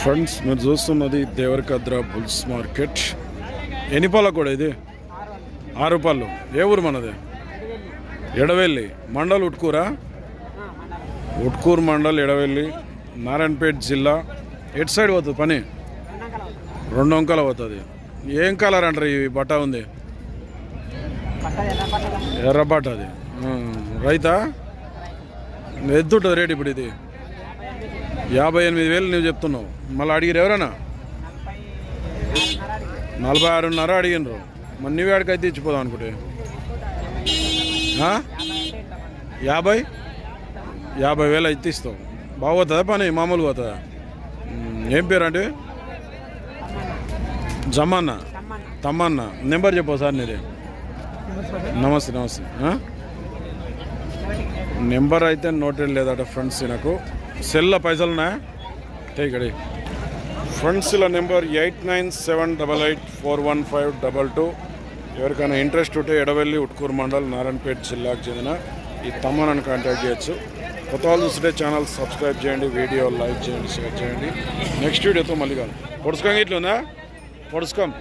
Friends మీరు చూస్తున్నది Devarakadra bulls market. ఎన్ని పాలకు కూడా ఇది 6 రూపాయలు. ఏ ఊరు మనది? ఎడవెల్లి మండల్ ఉట్కూరా? ఉట్కూరు మండల్ ఎడవెల్లి, నారాయణపేట జిల్లా. ఎటు సైడ్ పోతుంది పని? 2 అంకాల పోతుంది. ఏం కలర్ అంటారు ఈ బట్ట ఉంది? ఎర్ర బట్ట. అది రైతా? ఎద్దుంటుంది రేట్ ఇప్పుడు ఇది 58,000 నువ్వు చెప్తున్నావు. మళ్ళీ అడిగిరు ఎవరన్నా? 46.5 అడిగినరు. మరి నువ్వు ఆడికైతే ఇచ్చిపోదాం అనుకుంటే 50,000 అయితే ఇస్తావు. బాగుపోతుందా పని? మామూలుగా పోతుందా? ఏం పేరు అంటే? జమన్నా, తమ్మన్నా. నెంబర్ చెప్పు సార్ నీది. నమస్తే నమస్తే. నెంబర్ అయితే నోటెడ్ లేదట ఫ్రెండ్స్. నాకు సెల్లో పైసలు ఉన్నాయా? ఇక్కడ ఫ్రెండ్స్ ఇలా నెంబర్ 8978841522. ఎవరికైనా ఇంట్రెస్ట్ ఉంటే ఎడవెల్లి, ఉట్కూరు మండల్, నారాయణపేట జిల్లాకు చెందిన ఈ తమ్మనని కాంటాక్ట్ చేయొచ్చు. కొత్త వాళ్ళు చూస్తే ఛానల్ సబ్స్క్రైబ్ చేయండి, వీడియో లైక్ చేయండి, షేర్ చేయండి. నెక్స్ట్ వీడియోతో మళ్ళీ కాదు. పొడుచుకోండి. ఇట్లా ఉందా? పొడుచుకోం.